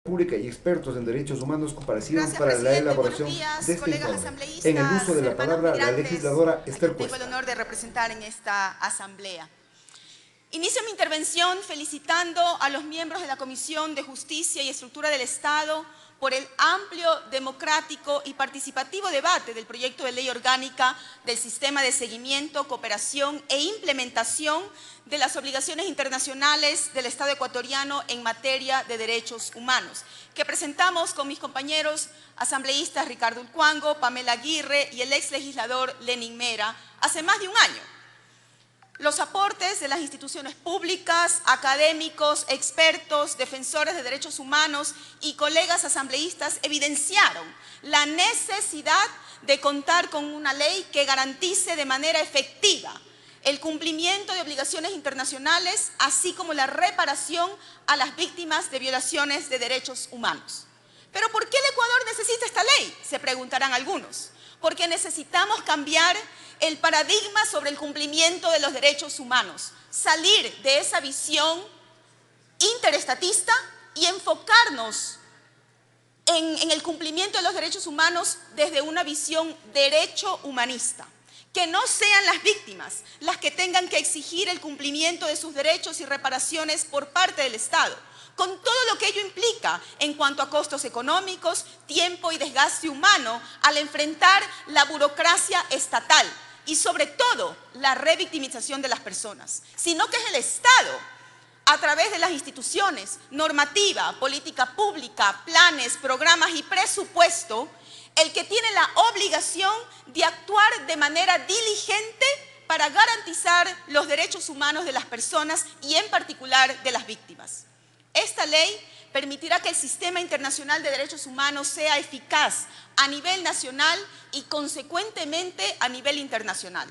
Pública y expertos en derechos humanos comparecieron Gracias, para la presidente. elaboración Buenos días, de este colegas informe. asambleístas, En el uso de la hermanos palabra, la migrantes, legisladora a Esther quien tengo el Cuesta. honor de representar en esta asamblea. Inicio mi intervención felicitando a los miembros de la Comisión de Justicia y Estructura del Estado por el amplio, democrático y participativo debate del proyecto de ley orgánica del sistema de seguimiento, cooperación e implementación de las obligaciones internacionales del Estado ecuatoriano en materia de derechos humanos, que presentamos con mis compañeros asambleístas Ricardo Ulcuango, Pamela Aguirre y el ex legislador Lenin Mera hace más de un año. Los aportes de las instituciones públicas, académicos, expertos, defensores de derechos humanos y colegas asambleístas evidenciaron la necesidad de contar con una ley que garantice de manera efectiva el cumplimiento de obligaciones internacionales, así como la reparación a las víctimas de violaciones de derechos humanos. ¿Pero por qué el Ecuador necesita esta ley?, se preguntarán algunos. Porque necesitamos cambiar el paradigma sobre el cumplimiento de los derechos humanos, salir de esa visión interestatista y enfocarnos en el cumplimiento de los derechos humanos desde una visión derecho humanista. Que no sean las víctimas las que tengan que exigir el cumplimiento de sus derechos y reparaciones por parte del Estado, con todo lo que ello implica en cuanto a costos económicos, tiempo y desgaste humano al enfrentar la burocracia estatal y sobre todo la revictimización de las personas, sino que es el Estado, a través de las instituciones, normativa, política pública, planes, programas y presupuesto, el que tiene la obligación de actuar de manera diligente para garantizar los derechos humanos de las personas y en particular de las víctimas. Esta ley permitirá que el sistema internacional de derechos humanos sea eficaz a nivel nacional y consecuentemente a nivel internacional.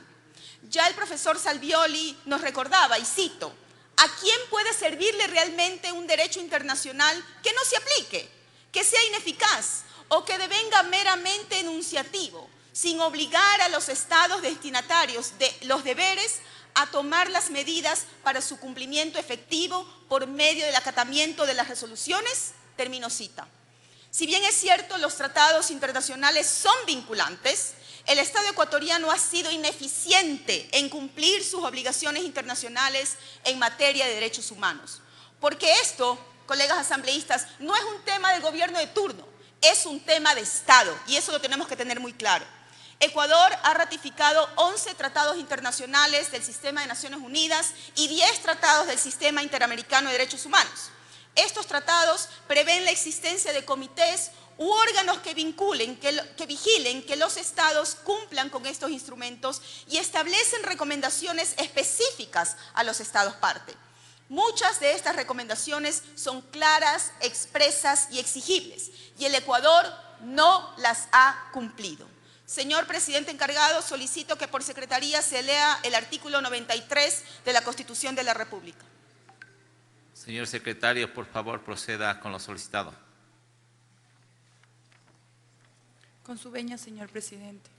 Ya el profesor Salvioli nos recordaba, y cito, ¿a quién puede servirle realmente un derecho internacional que no se aplique, que sea ineficaz o que devenga meramente enunciativo, sin obligar a los estados destinatarios de los deberes a tomar las medidas para su cumplimiento efectivo por medio del acatamiento de las resoluciones? Termino cita. Si bien es cierto, los tratados internacionales son vinculantes, el Estado ecuatoriano ha sido ineficiente en cumplir sus obligaciones internacionales en materia de derechos humanos. Porque esto, colegas asambleístas, no es un tema del gobierno de turno, es un tema de Estado y eso lo tenemos que tener muy claro. Ecuador ha ratificado 11 tratados internacionales del Sistema de Naciones Unidas y 10 tratados del Sistema Interamericano de Derechos Humanos. Estos tratados prevén la existencia de comités u órganos que vigilen que los estados cumplan con estos instrumentos y establecen recomendaciones específicas a los estados parte. Muchas de estas recomendaciones son claras, expresas y exigibles, y el Ecuador no las ha cumplido. Señor presidente encargado, solicito que por secretaría se lea el artículo 93 de la Constitución de la República. Señor secretario, por favor, proceda con lo solicitado. Con su venia, señor presidente.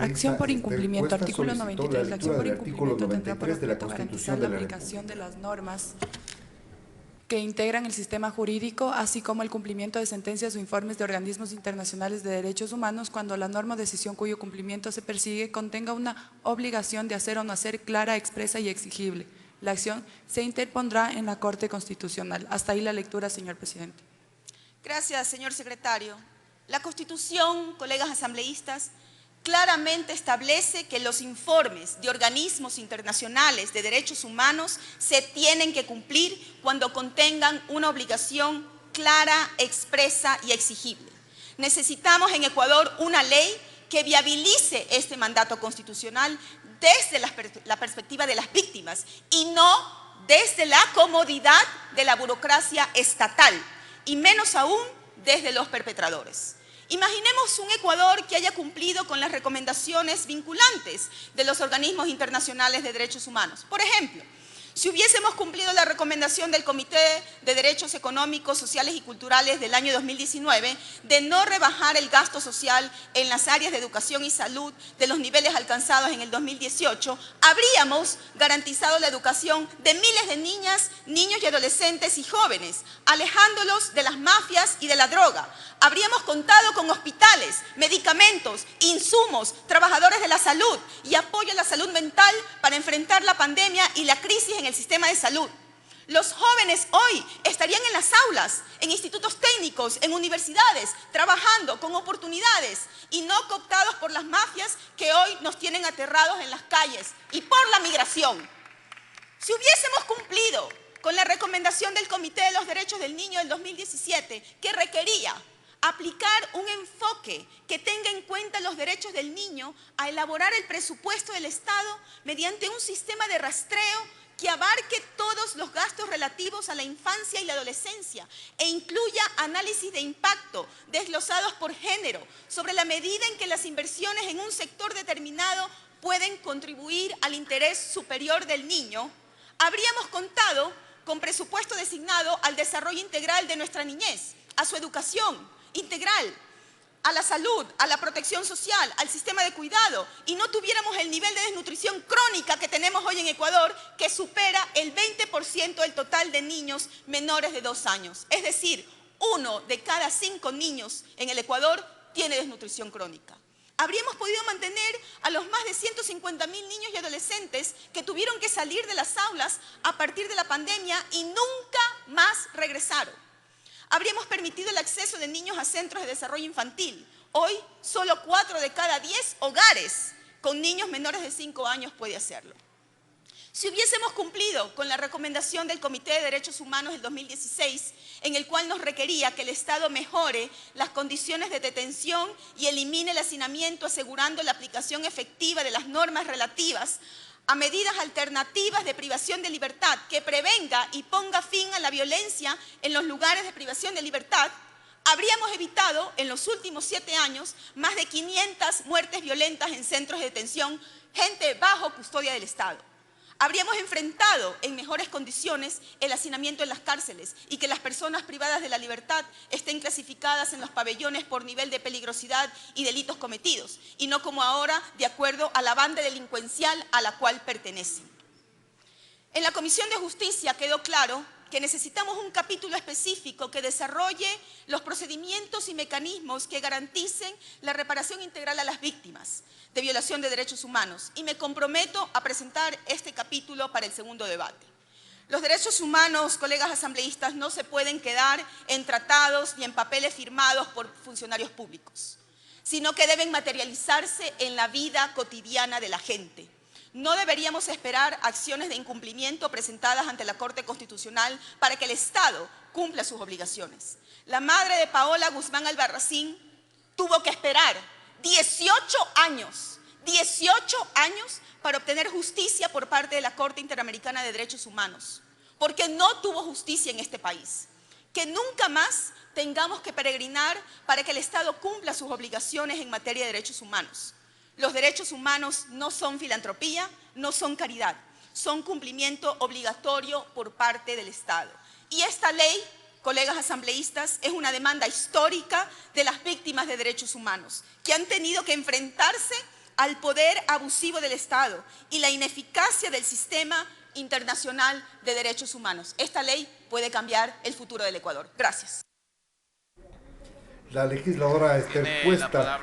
Acción por incumplimiento. Artículo 93. La acción por incumplimiento tendrá por objeto garantizar la aplicación de las normas que integran el sistema jurídico, así como el cumplimiento de sentencias o informes de organismos internacionales de derechos humanos cuando la norma o decisión cuyo cumplimiento se persigue contenga una obligación de hacer o no hacer clara, expresa y exigible. La acción se interpondrá en la Corte Constitucional. Hasta ahí la lectura, señor presidente. Gracias, señor secretario. La Constitución, colegas asambleístas, claramente establece que los informes de organismos internacionales de derechos humanos se tienen que cumplir cuando contengan una obligación clara, expresa y exigible. Necesitamos en Ecuador una ley que viabilice este mandato constitucional desde la perspectiva de las víctimas y no desde la comodidad de la burocracia estatal y menos aún desde los perpetradores. Imaginemos un Ecuador que haya cumplido con las recomendaciones vinculantes de los organismos internacionales de derechos humanos. Por ejemplo, Si hubiésemos cumplido la recomendación del Comité de Derechos Económicos, Sociales y Culturales del año 2019 de no rebajar el gasto social en las áreas de educación y salud de los niveles alcanzados en el 2018, habríamos garantizado la educación de miles de niñas, niños y adolescentes y jóvenes, alejándolos de las mafias y de la droga. Habríamos contado con hospitales, medicamentos, insumos, trabajadores de la salud y apoyo a la salud mental para enfrentar la pandemia y la crisis en el sistema de salud. Los jóvenes hoy estarían en las aulas, en institutos técnicos, en universidades, trabajando con oportunidades y no cooptados por las mafias que hoy nos tienen aterrados en las calles y por la migración. Si hubiésemos cumplido con la recomendación del Comité de los Derechos del Niño del 2017, que requería aplicar un enfoque que tenga en cuenta los derechos del niño a elaborar el presupuesto del Estado mediante un sistema de rastreo que abarque todos los gastos relativos a la infancia y la adolescencia e incluya análisis de impacto desglosados por género sobre la medida en que las inversiones en un sector determinado pueden contribuir al interés superior del niño, habríamos contado con presupuesto designado al desarrollo integral de nuestra niñez, a su educación integral, a la salud, a la protección social, al sistema de cuidado, y no tuviéramos el nivel de desnutrición crónica que tenemos hoy en Ecuador, que supera el 20% del total de niños menores de 2 años. Es decir, 1 de cada 5 niños en el Ecuador tiene desnutrición crónica. Habríamos podido mantener a los más de 150.000 niños y adolescentes que tuvieron que salir de las aulas a partir de la pandemia y nunca más regresaron. Habríamos permitido el acceso de niños a centros de desarrollo infantil. Hoy, solo 4 de cada 10 hogares con niños menores de 5 años puede hacerlo. Si hubiésemos cumplido con la recomendación del Comité de Derechos Humanos del 2016, en el cual nos requería que el Estado mejore las condiciones de detención y elimine el hacinamiento, asegurando la aplicación efectiva de las normas relativas a medidas alternativas de privación de libertad que prevenga y ponga fin a la violencia en los lugares de privación de libertad, habríamos evitado en los últimos 7 años más de 500 muertes violentas en centros de detención, gente bajo custodia del Estado. Habríamos enfrentado en mejores condiciones el hacinamiento en las cárceles y que las personas privadas de la libertad estén clasificadas en los pabellones por nivel de peligrosidad y delitos cometidos, y no como ahora de acuerdo a la banda delincuencial a la cual pertenecen. En la Comisión de Justicia quedó claro que necesitamos un capítulo específico que desarrolle los procedimientos y mecanismos que garanticen la reparación integral a las víctimas de violación de derechos humanos, y me comprometo a presentar este capítulo para el segundo debate. Los derechos humanos, colegas asambleístas, no se pueden quedar en tratados ni en papeles firmados por funcionarios públicos, sino que deben materializarse en la vida cotidiana de la gente. No deberíamos esperar acciones de incumplimiento presentadas ante la Corte Constitucional para que el Estado cumpla sus obligaciones. La madre de Paola Guzmán Albarracín tuvo que esperar 18 años para obtener justicia por parte de la Corte Interamericana de Derechos Humanos, porque no tuvo justicia en este país. Que nunca más tengamos que peregrinar para que el Estado cumpla sus obligaciones en materia de derechos humanos. Los derechos humanos no son filantropía, no son caridad, son cumplimiento obligatorio por parte del Estado. Y esta ley, colegas asambleístas, es una demanda histórica de las víctimas de derechos humanos, que han tenido que enfrentarse al poder abusivo del Estado y la ineficacia del sistema internacional de derechos humanos. Esta ley puede cambiar el futuro del Ecuador. Gracias. La legisladora Esther Cuesta.